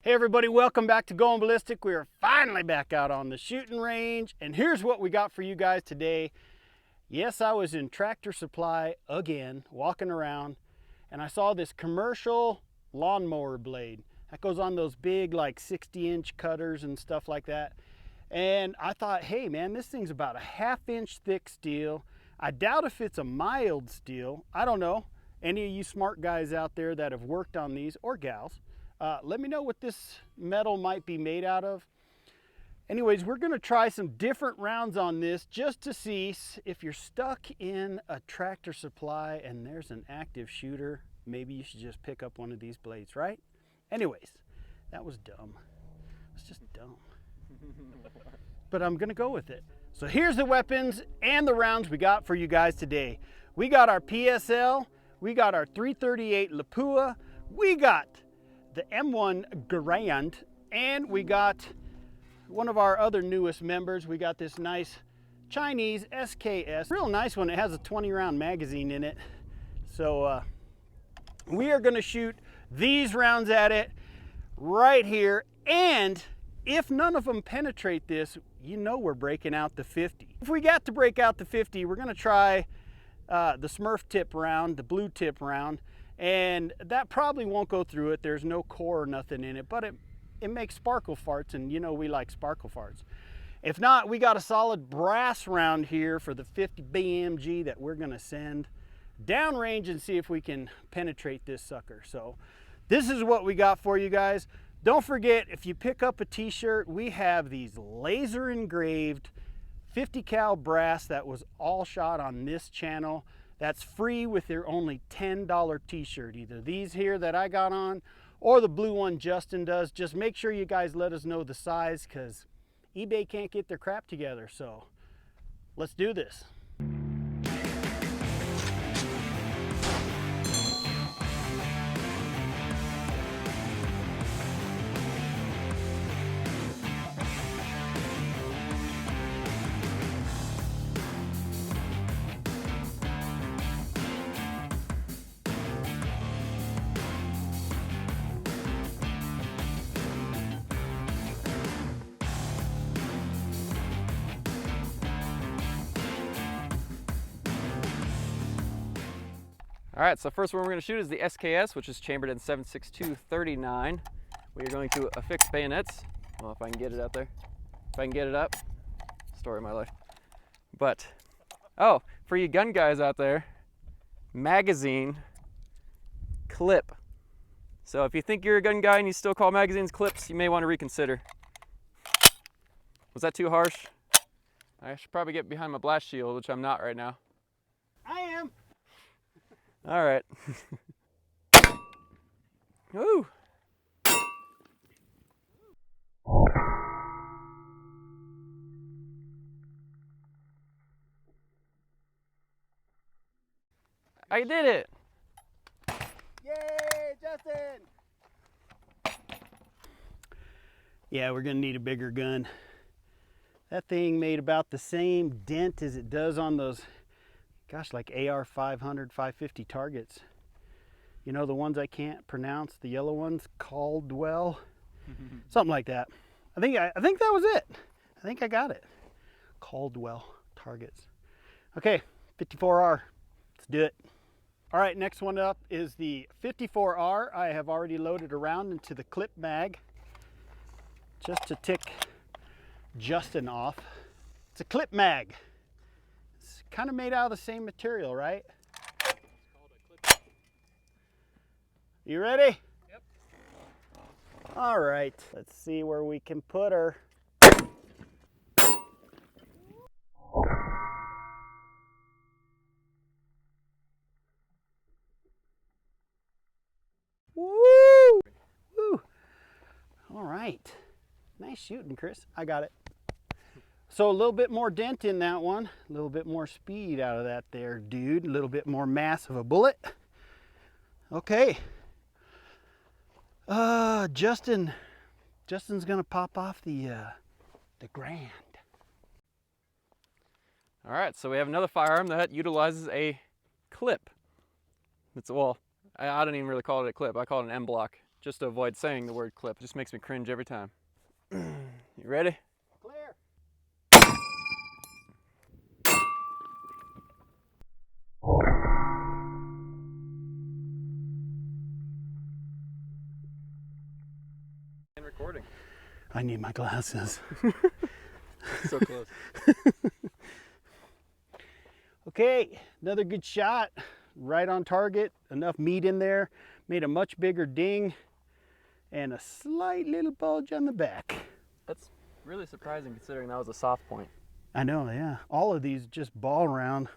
Hey everybody, welcome back to Going Ballistic. We are finally back out on the shooting range, and here's what we got for you guys today. Yes, I was in Tractor Supply again, walking around, and I saw this commercial lawnmower blade that goes on those big like 60-inch cutters and stuff like that. And I thought, hey man, this thing's about a 1/2 inch thick steel. I doubt if it's a mild steel. I don't know. Any of you smart guys out there that have worked on these, or gals, let me know what this metal might be made out of. Anyways, we're going to try some different rounds on this just to see if you're stuck in a Tractor Supply and there's an active shooter. Maybe you should just pick up one of these blades, right? Anyways, that was dumb. It's just dumb. But I'm going to go with it. So here's the weapons and the rounds we got for you guys today. We got our PSL, we got our .338 Lapua, we got the M1 Garand, and we got one of our other newest members. We got this nice Chinese SKS, real nice one. It has a 20-round magazine in it. So we are going to shoot these rounds at it right here, and if none of them penetrate this, you know we're breaking out the 50. If we got to break out the 50, we're going to try the Smurf tip round, the blue tip round, and that probably won't go through it. There's no core or nothing in it, but it makes sparkle farts, and you know we like sparkle farts. If not, we got a solid brass round here for the 50 BMG that we're going to send downrange and see if we can penetrate this sucker. So this is what we got for you guys. Don't forget, if you pick up a t-shirt, we have these laser engraved 50 cal brass that was all shot on this channel. That's free with your only $10 t-shirt, either these here that I got on or the blue one Justin does. Just make sure you guys let us know the size, because eBay can't get their crap together. So let's do this. All right, so first one we're going to shoot is the SKS, which is chambered in 7.62-39. We are going to affix bayonets. Well, if I can get it out there. If I can get it up, story of my life. But, oh, for you gun guys out there, magazine clip. So if you think you're a gun guy and you still call magazines clips, you may want to reconsider. Was that too harsh? I should probably get behind my blast shield, which I'm not right now. I am. All right. Woo! I did it! Yay, Justin! Yeah, we're gonna need a bigger gun. That thing made about the same dent as it does on those, gosh, like AR 500, 550 targets. You know, the ones I can't pronounce, the yellow ones, Caldwell, something like that. I think that was it. I think I got it. Caldwell targets. Okay, 54R, let's do it. All right, next one up is the 54R. I have already loaded a round into the clip mag just to tick Justin off. It's a clip mag. Kind of made out of the same material, right? It's called a clip. You ready? Yep. All right, let's see where we can put her. Woo! Woo! All right. Nice shooting, Chris. I got it. So a little bit more dent in that one, a little bit more speed out of that there, dude. A little bit more mass of a bullet. Okay. Justin's gonna pop off the Garand. All right, so we have another firearm that utilizes a clip. It's, well, I don't even really call it a clip. I call it an M block. just to avoid saying the word clip. It just makes me cringe every time. You ready? Clear. And recording. I need my glasses. So close. Okay, another good shot. Right on target. Enough meat in there. Made a much bigger ding and a slight little bulge on the back. That's really surprising considering that was a soft point. I know, yeah. All of these just ball round.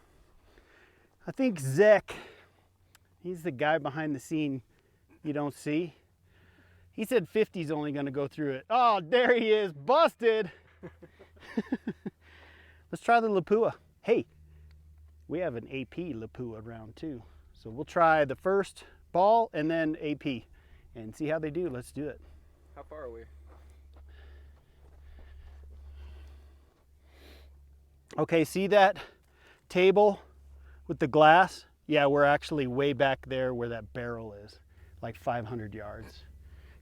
I think Zek, he's the guy behind the scene you don't see. He said 50's only going to go through it. Oh, there he is, busted. Let's try the Lapua. Hey, we have an AP Lapua round too. So we'll try the first ball and then AP and see how they do. Let's do it. How far are we? Okay, see that table with the glass? Yeah, we're actually way back there where that barrel is, like 500 yards.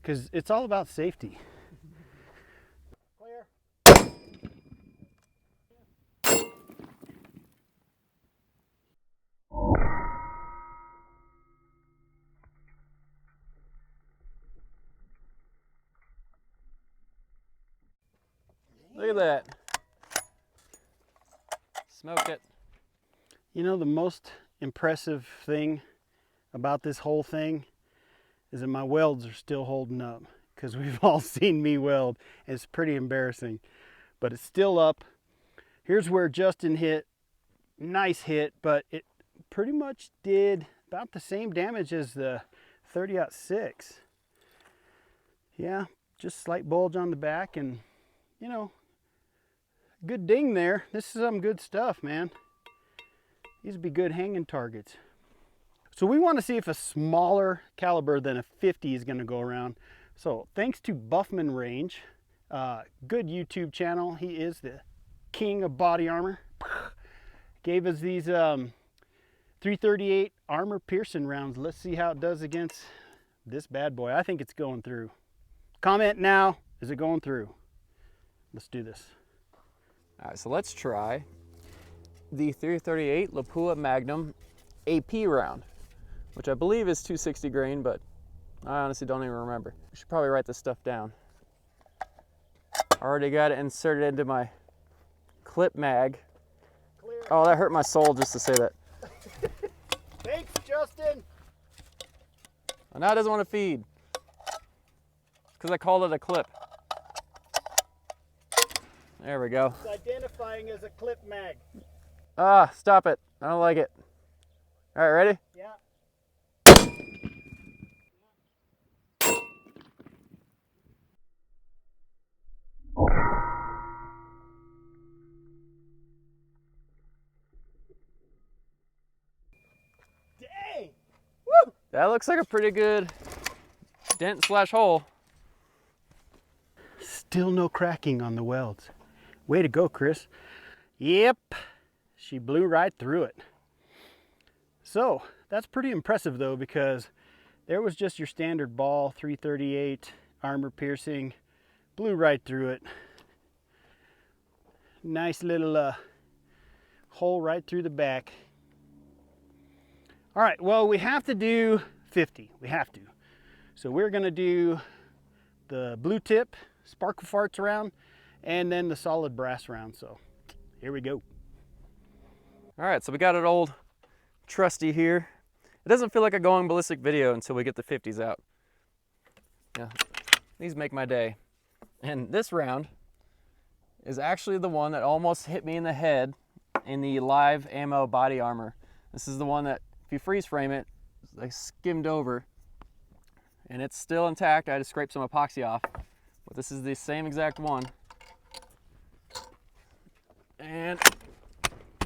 Because it's all about safety. Clear. Look at that. Smoke it. You know, the most impressive thing about this whole thing is that my welds are still holding up, because we've all seen me weld. And it's pretty embarrassing, but it's still up. Here's where Justin hit. Nice hit, but it pretty much did about the same damage as the 30-06. Yeah, just slight bulge on the back and, you know, good ding there. This is some good stuff, man. These would be good hanging targets. So we want to see if a smaller caliber than a 50 is going to go around. So thanks to Buffman Range, good YouTube channel. He is the king of body armor. Gave us these 338 armor piercing rounds. Let's see how it does against this bad boy. I think it's going through. Comment now, is it going through? Let's do this. All right, so let's try the 338 Lapua Magnum AP round, which I believe is 260 grain, but I honestly don't even remember. I should probably write this stuff down. Already got it inserted into my clip mag. Clear. Oh, that hurt my soul just to say that. Thanks, Justin. Well, now it doesn't want to feed because I called it a clip. There we go. It's identifying as a clip mag. Ah, stop it. I don't like it. All right, ready? Yeah. Dang! Woo! That looks like a pretty good dent slash hole. Still no cracking on the welds. Way to go, Chris. Yep, she blew right through it. So that's pretty impressive though, because there was just your standard ball, 338 armor piercing, blew right through it. Nice little hole right through the back. All right, well, we have to do 50, we have to. So we're gonna do the blue tip sparkle farts round and then the solid brass round. So here we go. All right, so we got an old trusty here. It doesn't feel like a Going Ballistic video until we get the 50s out. Yeah, these make my day. And this round is actually the one that almost hit me in the head in the live ammo body armor. This is the one that if you freeze frame it, I skimmed over and it's still intact. I had to scrape some epoxy off, but this is the same exact one. And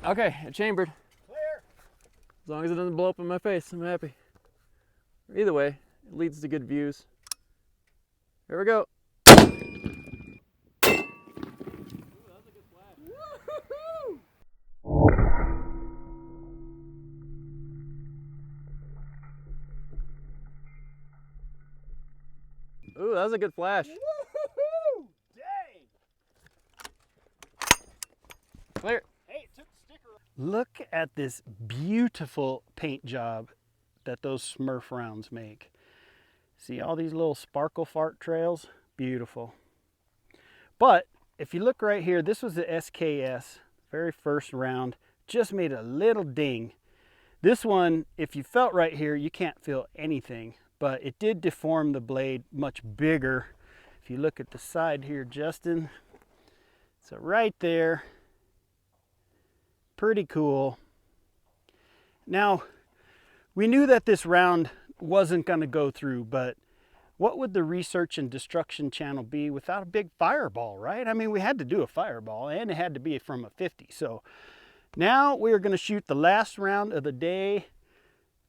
okay, it chambered. Clear. As long as it doesn't blow up in my face, I'm happy. Either way, it leads to good views. Here we go. a good flash. Woo-hoo-hoo! Dang! Clear. Hey, it took the sticker. Look at this beautiful paint job that those Smurf rounds make. See all these little sparkle fart trails? Beautiful. But if you look right here, this was the SKS, very first round, just made a little ding. This one, if you felt right here, you can't feel anything, but it did deform the blade much bigger. If you look at the side here, Justin, so right there, pretty cool. Now, we knew that this round wasn't going to go through, but what would the research and destruction channel be without a big fireball, right? I mean, we had to do a fireball, and it had to be from a 50. So now we are going to shoot the last round of the day,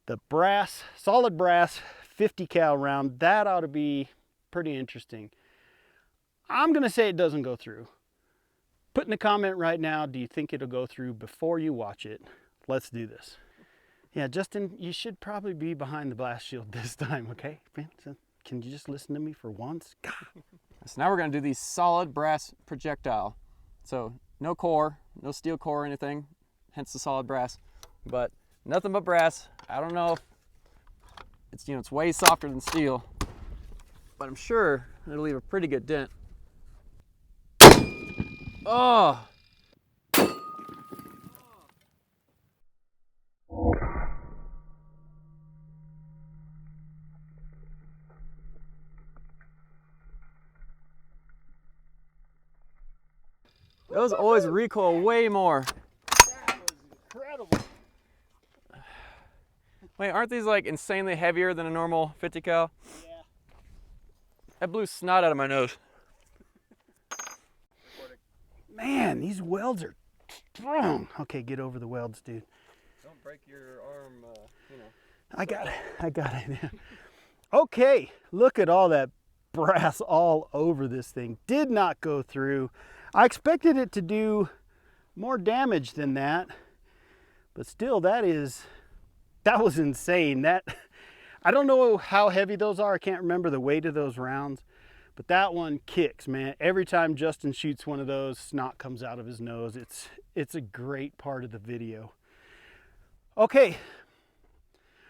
the brass, solid brass 50 cal round. That ought to be pretty interesting. I'm going to say it doesn't go through. Put in a comment right now, do you think it'll go through before you watch it? Let's do this. Yeah, Justin, you should probably be behind the blast shield this time, okay? Can you just listen to me for once? So now we're going to do the solid brass projectile. So no core, no steel core or anything, hence the solid brass. But nothing but brass. I don't know if it's, it's way softer than steel, but I'm sure it'll leave a pretty good dent. Oh! Those always recoil way more. That was incredible. Wait, aren't these like insanely heavier than a normal 50 cal? Yeah. That blew snot out of my nose. Man, these welds are strong. Okay, get over the welds, dude. Don't break your arm, I got it. Okay, look at all that brass all over this thing. Did not go through. I expected it to do more damage than that, but still, that was insane. I don't know how heavy those are. I can't remember the weight of those rounds, but that one kicks, man. Every time Justin shoots one of those, snot comes out of his nose. It's a great part of the video. Okay,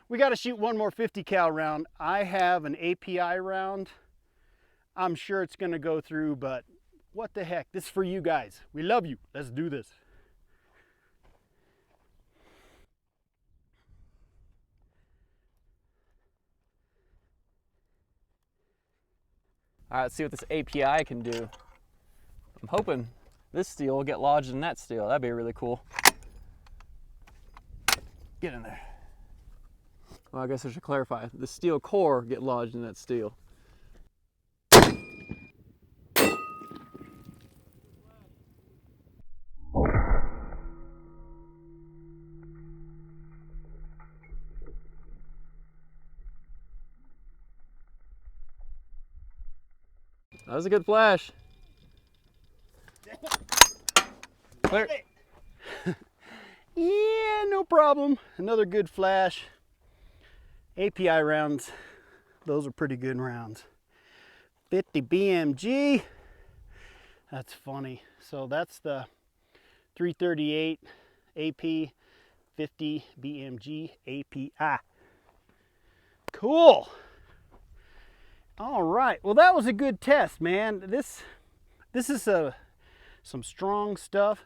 we got to shoot one more 50 cal round. I have an API round. I'm sure it's going to go through, but what the heck? This is for you guys. We love you. Let's do this. All right, let's see what this API can do. I'm hoping this steel will get lodged in that steel. That'd be really cool. Get in there. Well, I guess I should clarify. The steel core get lodged in that steel. That was a good flash. Clear. Yeah, no problem. Another good flash. API rounds, those are pretty good rounds. 50 BMG. That's funny. So that's the 338 AP 50 BMG API. Cool. All right, well that was a good test, man. This is some strong stuff.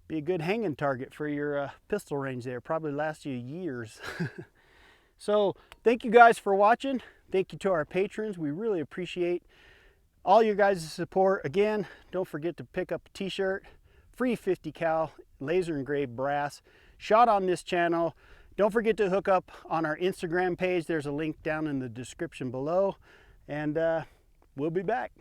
Be a good hanging target for your pistol range there. Probably last you years. So thank you guys for watching. Thank you to our patrons. We really appreciate all your guys' support. Again, don't forget to pick up a t-shirt, free 50 cal laser engraved brass, shot on this channel. Don't forget to hook up on our Instagram page. There's a link down in the description below. And we'll be back.